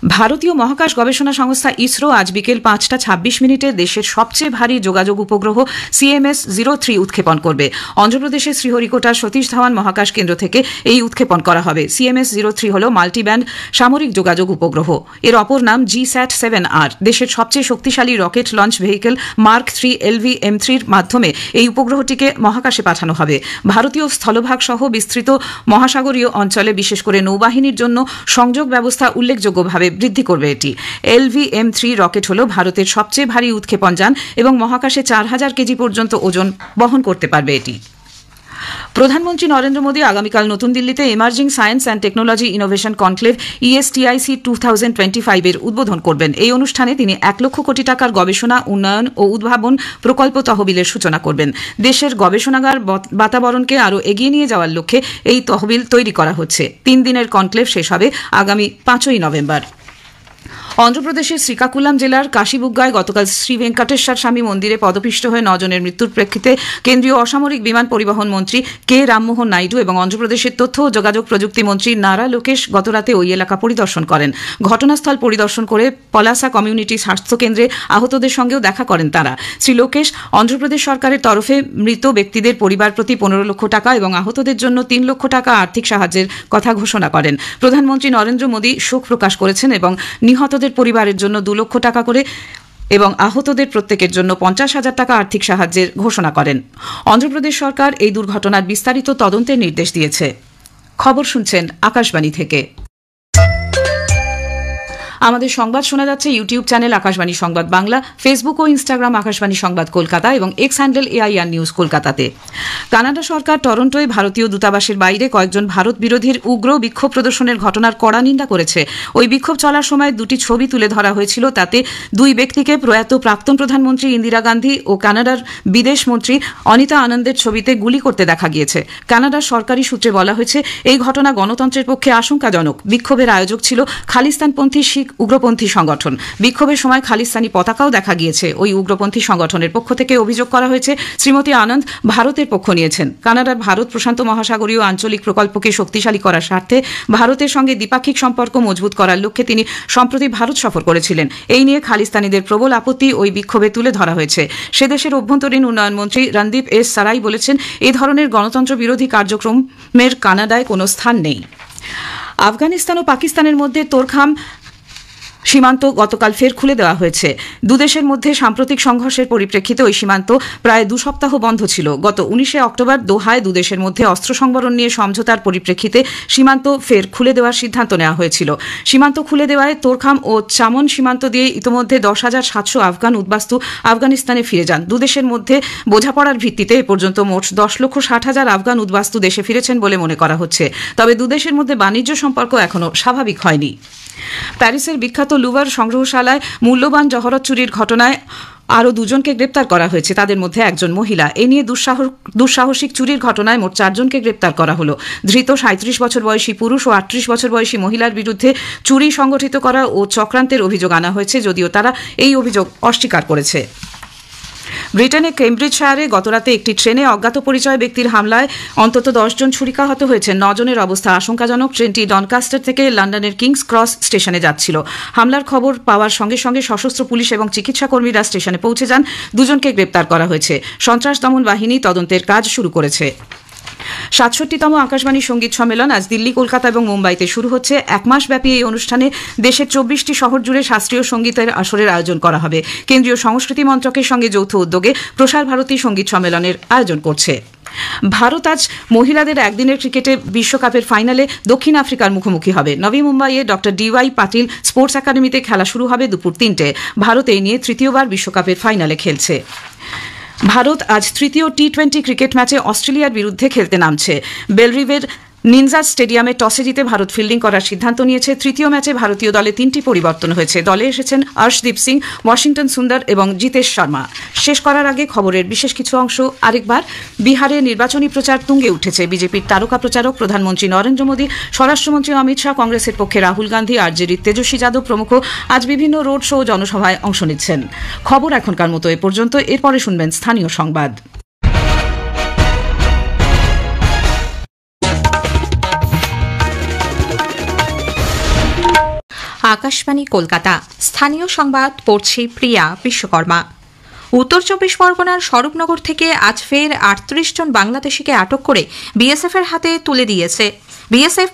ভারতীয় মহাকাশ গবেষণা সংস্থা ইসরো আজ বিকেল 5:26 দেশের সবচেয়ে ভারী যোগাযোগ উপগ্রহ CMS-03 উৎক্ষেপণ করবে। অন্ধ্রপ্রদেশের শ্রীহরিকোটার সতীশ ধাওয়ান মহাকাশ কেন্দ্র থেকে এই উৎক্ষেপণ করা হবে। CMS-03 হল মাল্টিব্যান্ড সামরিক যোগাযোগ উপগ্রহ। এর অপর নাম GSAT-7R। দেশের সবচেয়ে শক্তিশালী rocket launch vehicle mark 3 LV-M3 এর মাধ্যমে এই উপগ্রহটিকে মহাকাশে পাঠানো হবে। ভারতীয় স্থলভাগ সহ বিস্তৃত মহাসাগরীয় অঞ্চলে বিশেষ করে নৌবাহিনীর জন্য সংযোগ ব্যবস্থা উল্লেখযোগ্যভাবে বৃদ্ধি করবে এটি। LV-M3 রকেট হল ভারতের সবচেয়ে ভারী উৎক্ষেপণ যান এবং মহাকাশে 4000 কেজি পর্যন্ত ওজন বহন করতে পারবে এটি। প্রধানমন্ত্রী নরেন্দ্র মোদী আগামীকাল নতুন দিল্লিতে emerging science and technology innovation conclave ESTIC 2025 এর উদ্বোধন করবেন। এই অনুষ্ঠানে তিনি 1 লক্ষ কোটি টাকার গবেষণা, উন্নয়ন ও উদ্ভাবন প্রকল্প তহবিলের সূচনা করবেন। দেশের গবেষণাগার বাতাবরণকে আরও এগিয়ে নিয়ে যাওয়ার লক্ষ্যে এই তহবিল তৈরি করা হচ্ছে। 3 দিনের কনক্লেভ শেষ হবে আগামী 5ই নভেম্বর। অন্ধ্রপ্রদেশের শ্রীকাকুলাম জেলার কাশীবুগ্গায় গতকাল শ্রী ভেঙ্কটেশ্বর স্বামী মন্দিরে পদপিষ্ট হয়ে 9 জনের মৃত্যুর প্রেক্ষিতে কেন্দ্রীয় অসামরিক বিমান পরিবহন মন্ত্রী কে রামমোহন নাইডু এবং অন্ধ্রপ্রদেশের তথ্য ও যোগাযোগ প্রযুক্তি মন্ত্রী নারা লোকেশ গতরাতে ওই এলাকা পরিদর্শন করেন। ঘটনাস্থল পরিদর্শন করে পলাসা কমিউনিটি স্বাস্থ্যকেন্দ্রে আহতদের সঙ্গেও দেখা করেন তারা। শ্রী লোকেশ অন্ধ্রপ্রদেশ সরকারের তরফে মৃত ব্যক্তিদের পরিবার প্রতি 15 লক্ষ টাকা এবং আহতদের জন্য 3 লক্ষ টাকা আর্থিক সাহায্যের কথা ঘোষণা করেন। প্রধানমন্ত্রী নরেন্দ্র মোদী শোক প্রকাশ করেছেন এবং নিহতদের পরিবারের জন্য 2 লক্ষ টাকা করে এবং আহতদের প্রত্যেকের জন্য 50,000 টাকা আর্থিক সাহায্যের ঘোষণা করেন। অন্ধ্রপ্রদেশ সরকার এই দুর্ঘটনার বিস্তারিত তদন্তের নির্দেশ দিয়েছে। খবর শুনছেন আকাশবাণী থেকে। আমাদের সংবাদ শোনা যাচ্ছে ইউটিউব চ্যানেল আকাশবাণী সংবাদ বাংলা, ফেসবুক ও ইনস্টাগ্রাম আকাশবাণী সংবাদ কলকাতা এবং এক্স হ্যান্ডেল AIR নিউজ কলকাতাতে। কানাডা সরকার টরন্টোয় ভারতীয় দূতাবাসের বাইরে কয়েকজন ভারত বিরোধীর উগ্র বিক্ষোভ প্রদর্শনের ঘটনার কড়া নিন্দা করেছে। ওই বিক্ষোভ চলার সময় 2টি ছবি তুলে ধরা হয়েছিল। তাতে 2 ব্যক্তিকে প্রয়াত প্রাক্তন প্রধানমন্ত্রী ইন্দিরা গান্ধী ও কানাডার বিদেশ মন্ত্রী অনিতা আনন্দের ছবিতে গুলি করতে দেখা গিয়েছে। কানাডার সরকারি সূত্রে বলা হয়েছে এই ঘটনা গণতন্ত্রের পক্ষে আশঙ্কাজনক। বিক্ষোভের আয়োজক ছিল খালিস্তানপন্থী শিখ উগ্রপন্থী সংগঠন। বিক্ষোভের সময় খালিস্তানি পতাকাও দেখা গিয়েছে। ওই উগ্রপন্থী সংগঠনের পক্ষ থেকে অভিযোগ করা হয়েছে শ্রীমতী আনন্দ ভারতের পক্ষ নিয়েছেন। কানাডার ভারত প্রশান্ত মহাসাগরীয় আঞ্চলিক প্রকল্পকে শক্তিশালী করার স্বার্থে ভারতের সঙ্গে দ্বিপাক্ষিক সম্পর্ক মজবুত করার লক্ষ্যে তিনি সম্প্রতি ভারত সফর করেছিলেন। এই নিয়ে খালিস্তানিদের প্রবল আপত্তি ওই বিক্ষোভে তুলে ধরা হয়েছে। সে দেশের অভ্যন্তরীণ উন্নয়ন মন্ত্রী রণদীপ এস সারাই বলেছেন, এ ধরনের গণতন্ত্র বিরোধী কার্যক্রমের কানাডায় কোনো স্থান নেই। আফগানিস্তান ও পাকিস্তানের মধ্যে তোরখাম সীমান্ত গতকাল ফের খুলে দেওয়া হয়েছে। দুদেশের মধ্যে সাম্প্রতিক সংঘর্ষের পরিপ্রেক্ষিতে ওই সীমান্ত প্রায় 2 সপ্তাহ বন্ধ ছিল। গত 19শে অক্টোবর দোহায় দুদেশের মধ্যে অস্ত্র সংবরণ নিয়ে সমঝোতার পরিপ্রেক্ষিতে সীমান্ত ফের খুলে দেওয়ার সিদ্ধান্ত নেওয়া হয়েছিল। সীমান্ত খুলে দেওয়ায় তোরখাম ও চামন সীমান্ত দিয়ে ইতিমধ্যে 10,700 আফগান উদ্বাস্তু আফগানিস্তানে ফিরে যান। দুদেশের মধ্যে বোঝাপড়ার ভিত্তিতে এ পর্যন্ত মোট 10,60,000 আফগান উদ্বাস্তু দেশে ফিরেছেন বলে মনে করা হচ্ছে। তবে দুদেশের মধ্যে বাণিজ্য সম্পর্ক এখনও স্বাভাবিক হয়নি। প্যারিসের বিখ্যাত লুভার সংগ্রহশালায় মূল্যবান জহরত চুরির ঘটনায় আরও 2 জনকে গ্রেপ্তার করা হয়েছে। তাদের মধ্যে একজন মহিলা। এ নিয়ে দুঃসাহসিক চুরির ঘটনায় মোট 4 জনকে গ্রেপ্তার করা হলো। ধৃত 37 বছর বয়সী পুরুষ ও 38 বছর বয়সী মহিলার বিরুদ্ধে চুরি সংগঠিত করা ও চক্রান্তের অভিযোগ আনা হয়েছে, যদিও তারা এই অভিযোগ অস্বীকার করেছে। ব্রিটেনের কেমব্রিজশায়ারে গতরাতে একটি ট্রেনে অজ্ঞাত পরিচয় ব্যক্তির হামলায় অন্তত 10 জন ছুরিকাহত হয়েছেন। 9 জনের অবস্থা আশঙ্কাজনক। ট্রেনটি ডনকাস্টার থেকে লন্ডনের কিংস ক্রস স্টেশনে যাচ্ছিল। হামলার খবর পাওয়ার সঙ্গে সঙ্গে সশস্ত্র পুলিশ এবং চিকিৎসা কর্মীরা স্টেশনে পৌঁছে যান। 2 জনকে গ্রেপ্তার করা হয়েছে। সন্ত্রাস দমন বাহিনী তদন্তের কাজ শুরু করেছে। 67তম আকাশবাণী সঙ্গীত সম্মেলন আজ দিল্লি, কলকাতা এবং মুম্বাইতে শুরু হচ্ছে। 1 মাস ব্যাপী এই অনুষ্ঠানে দেশের 24টি শহর জুড়ে শাস্ত্রীয় সঙ্গীতের আসরের আয়োজন করা হবে। কেন্দ্রীয় সংস্কৃতি মন্ত্রকের সঙ্গে যৌথ উদ্যোগে প্রসার ভারতী সঙ্গীত সম্মেলনের আয়োজন করছে। ভারত আজ মহিলাদের একদিনের ক্রিকেটে বিশ্বকাপের ফাইনালে দক্ষিণ আফ্রিকার মুখোমুখি হবে। নবী মুম্বাইয়ে ডক্টর DY পাটিল স্পোর্টস একাডেমিতে খেলা শুরু হবে দুপুর 3টে। ভারত এই নিয়ে তৃতীয়বার বিশ্বকাপের ফাইনালে খেলছে। ভারত আজ তৃতীয় T20 ক্রিকেট ম্যাচে অস্ট্রেলিয়ার বিরুদ্ধে খেলতে নামছে। বেলরিভের নিনজাজ স্টেডিয়ামে টসে জিতে ভারত ফিল্ডিং করার সিদ্ধান্ত নিয়েছে। তৃতীয় ম্যাচে ভারতীয় দলে 3টি পরিবর্তন হয়েছে। দলে এসেছেন অর্শদীপ সিং, ওয়াশিংটন সুন্দর এবং জিতেশ শর্মা। শেষ করার আগে খবরের বিশেষ কিছু অংশ আরেকবার। বিহারে নির্বাচনী প্রচার তুঙ্গে উঠেছে। বিজেপির তারকা প্রচারক প্রধানমন্ত্রী নরেন্দ্র মোদী, স্বরাষ্ট্রমন্ত্রী অমিত শাহ, কংগ্রেসের পক্ষে রাহুল গান্ধী, আরজেডির তেজস্বী যাদব প্রমুখ আজ বিভিন্ন রোড শো ও জনসভায় অংশ নিচ্ছেন। খবর এখনকার মতো এ পর্যন্ত। এরপরে শুনবেন স্থানীয় সংবাদ। আকাশবাণী কলকাতা। স্থানীয় সংবাদ পড়ছি প্রিয়া বিশ্বকর্মা। উত্তর 24 পরগনার স্বরূপনগর থেকে আজ ফের 38 জন বাংলাদেশিকে আটক করে বিএসএফ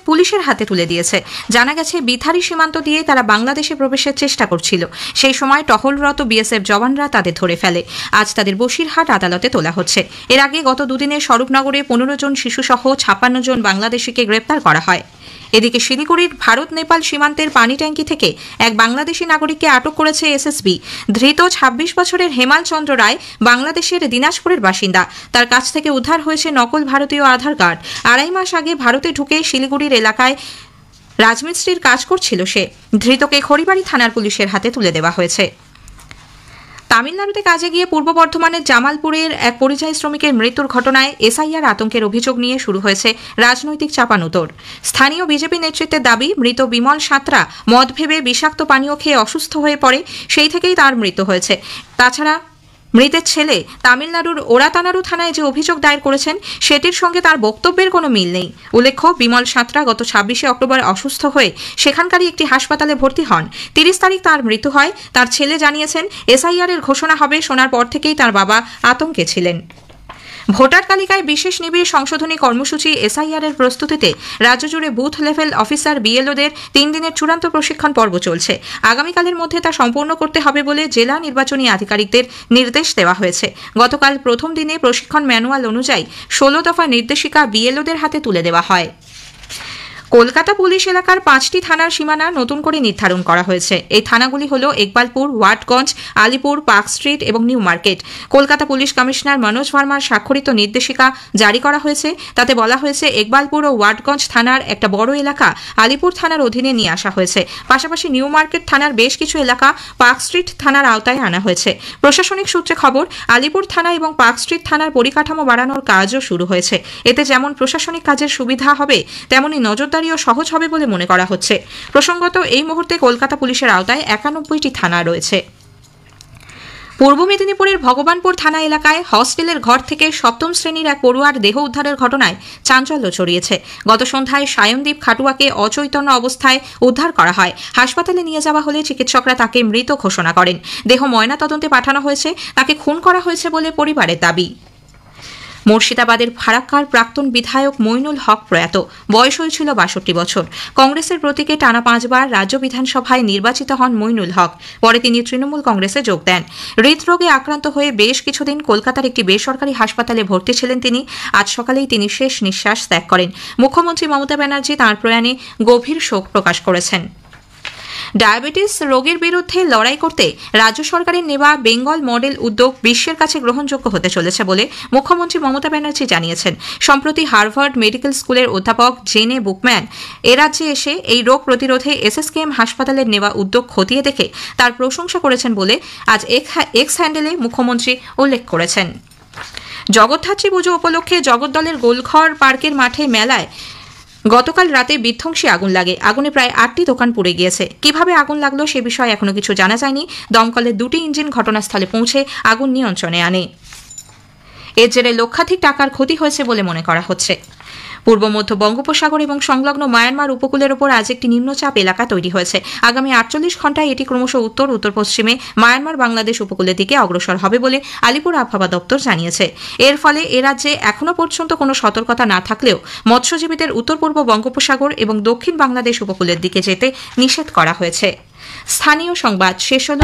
পুলিশের হাতে তুলে দিয়েছে। জানা গেছে, বিথারি সীমান্ত দিয়ে তারা বাংলাদেশে প্রবেশের চেষ্টা করছিল। সেই সময় টহলরত বিএসএফ জওয়ানরা তাদের ধরে ফেলে। আজ তাদের বসিরহাট আদালতে তোলা হচ্ছে। এর আগে গত দুদিনে স্বরূপনগরে 15 জন শিশুসহ 56 জন বাংলাদেশিকে গ্রেপ্তার করা হয়। এদিকে শিলিগুড়ির ভারত নেপাল সীমান্তের পানি ট্যাঙ্কি থেকে এক বাংলাদেশি নাগরিককে আটক করেছে এসএসবি। ধৃত 26 বছরের হেমাল চন্দ্র রায় বাংলাদেশের দিনাজপুরের বাসিন্দা। তার কাছ থেকে উদ্ধার হয়েছে নকল ভারতীয় আধার কার্ড। 2.5 মাস আগে ভারতে ঢুকে শিলিগুড়ির এলাকায় রাজমিস্ত্রির কাজ করছিল সে। ধৃতকে খড়িবাড়ি থানার পুলিশের হাতে তুলে দেওয়া হয়েছে। তামিলনাড়ুতে কাজে গিয়ে পূর্ব বর্ধমানের জামালপুরের এক পরিযায়ী শ্রমিকের মৃত্যুর ঘটনায় এসআইআর আতঙ্কের অভিযোগ নিয়ে শুরু হয়েছে রাজনৈতিক চাপানুতোর। স্থানীয় বিজেপি নেতৃত্বের দাবি, মৃত বিমল সাঁতরা মদ ভেবে বিষাক্ত পানীয় খেয়ে অসুস্থ হয়ে পড়ে, সেই থেকেই তার মৃত্যু হয়েছে। তাছাড়া মৃতের ছেলে তামিলনাড়ুর ওরাতানাড়ু থানায় যে অভিযোগ দায়ের করেছেন সেটির সঙ্গে তার বক্তব্যের কোনো মিল নেই। উল্লেখ্য, বিমল সাঁতরা গত 26শে অক্টোবর অসুস্থ হয়ে সেখানকারই একটি হাসপাতালে ভর্তি হন। 30 তারিখ তার মৃত্যু হয়। তার ছেলে জানিয়েছেন, এসআইআর এর ঘোষণা হবে শোনার পর থেকেই তার বাবা আতঙ্কে ছিলেন। ভোটার তালিকায় বিশেষ নিবিড় সংশোধনী কর্মসূচি এসআইআর এর প্রস্তুতিতে রাজ্য জুড়ে বুথ লেভেল অফিসার বিএলওদের 3 দিনের চূড়ান্ত প্রশিক্ষণ পর্ব চলছে। আগামীকালের মধ্যে তা সম্পূর্ণ করতে হবে বলে জেলা নির্বাচনী আধিকারিকদের নির্দেশ দেওয়া হয়েছে। গতকাল প্রথম দিনে প্রশিক্ষণ ম্যানুয়াল অনুযায়ী 16 দফা নির্দেশিকা বিএলওদের হাতে তুলে দেওয়া হয়। কলকাতা পুলিশ এলাকার 5টি থানার সীমানা নতুন করে নির্ধারণ করা হয়েছে। এই থানাগুলি হল ইকবালপুর, ওয়াটগঞ্জ, আলিপুর, পার্ক স্ট্রিট এবং New Market. Kolkata police commissioner Manoj ভার্মার স্বাক্ষরিত নির্দেশিকা জারি করা হয়েছে। তাতে বলা হয়েছে, ইকবালপুর ও ওয়াটগঞ্জ থানার একটা বড় এলাকা আলিপুর থানার অধীনে নিয়ে আসা হয়েছে। পাশাপাশি নিউ মার্কেট থানার বেশ কিছু এলাকা পার্ক স্ট্রিট থানার আওতায় আনা হয়েছে। প্রশাসনিক সূত্রে খবর, আলিপুর থানা এবং পার্ক স্ট্রিট থানার পরিকাঠামো বাড়ানোর কাজও শুরু হয়েছে। এতে যেমন প্রশাসনিক কাজের সুবিধা হবে, তেমনি নজরদারিও সহজ হবে বলে মনে করা হচ্ছে। প্রসঙ্গত, এই মুহূর্তে কলকাতা পুলিশের আওতায় 91টি থানা রয়েছে। পূর্ব মেদিনীপুরের ভগবানপুর থানা এলাকায় হস্টেলের ঘর থেকে 7ম শ্রেণীর এক পড়ুয়ার দেহ উদ্ধারের ঘটনায় চাঞ্চল্য ছড়িয়েছে। গত সন্ধ্যায় সায়নদীপ খাটুয়াকে অচৈতন্য অবস্থায় উদ্ধার করা হয়। হাসপাতালে নিয়ে যাওয়া হলে চিকিৎসকরা তাকে মৃত ঘোষণা করেন। দেহ ময়নাতদন্তে পাঠানো হয়েছে। তাকে খুন করা হয়েছে বলে পরিবারের দাবি। মুর্শিদাবাদের ফারাক্কার প্রাক্তন বিধায়ক মইনুল হক প্রয়াত। বয়স হয়েছিল 62 বছর। কংগ্রেসের প্রতীকে টানা 5 বার রাজ্য বিধানসভায় নির্বাচিত হন মইনুল হক। পরে তিনি তৃণমূল কংগ্রেসে যোগ দেন। হৃদরোগে আক্রান্ত হয়ে বেশ কিছুদিন কলকাতার একটি বেসরকারি হাসপাতালে ভর্তি ছিলেন তিনি। আজ সকালেই তিনি শেষ নিঃশ্বাস ত্যাগ করেন। মুখ্যমন্ত্রী মমতা ব্যানার্জি তাঁর প্রয়াণে গভীর শোক প্রকাশ করেছেন। ডায়াবেটিস রোগের বিরুদ্ধে লড়াই করতে রাজ্য সরকারের নেওয়া বেঙ্গল মডেল উদ্যোগ বিশ্বের কাছে গ্রহণযোগ্য হতে চলেছে বলে মুখ্যমন্ত্রী মমতা ব্যানার্জি জানিয়েছেন। সম্প্রতি হার্ভার্ড মেডিকেল স্কুলের অধ্যাপক জেনে বুকম্যান এ রাজ্যে এসে এই রোগ প্রতিরোধে এসএসকেএম হাসপাতালের নেওয়া উদ্যোগ খতিয়ে দেখে তার প্রশংসা করেছেন বলে আজ এক্স হ্যান্ডেলে মুখ্যমন্ত্রী উল্লেখ করেছেন। জগদ্ধাত্রী পুজো উপলক্ষে জগদ্দলের গোলঘর পার্কের মাঠে মেলায় গতকাল রাতে বিধ্বংসী আগুন লাগে। আগুনে প্রায় 8টি দোকান পুড়ে গিয়েছে। কিভাবে আগুন লাগলো সে বিষয়ে এখনো কিছু জানা যায়নি। দমকলের 2টি ইঞ্জিন ঘটনাস্থলে পৌঁছে আগুন নিয়ন্ত্রণে আনে। এর জেরে লক্ষাধিক টাকার ক্ষতি হয়েছে বলে মনে করা হচ্ছে। পূর্ব মধ্য বঙ্গোপসাগর এবং সংলগ্ন মায়ানমার উপকূলের ওপর আজ একটি নিম্নচাপ এলাকা তৈরি হয়েছে। আগামী 48 ঘণ্টায় এটি ক্রমশ উত্তর উত্তর পশ্চিমে মায়ানমার বাংলাদেশ উপকূলের দিকে অগ্রসর হবে বলে আলিপুর আবহাওয়া দপ্তর জানিয়েছে। এর ফলে এ রাজ্যে এখনো পর্যন্ত কোনো সতর্কতা না থাকলেও মৎস্যজীবীদের উত্তর পূর্ব বঙ্গোপসাগর এবং দক্ষিণ বাংলাদেশ উপকূলের দিকে যেতে নিষেধ করা হয়েছে। স্থানীয় সংবাদ শেষ হল।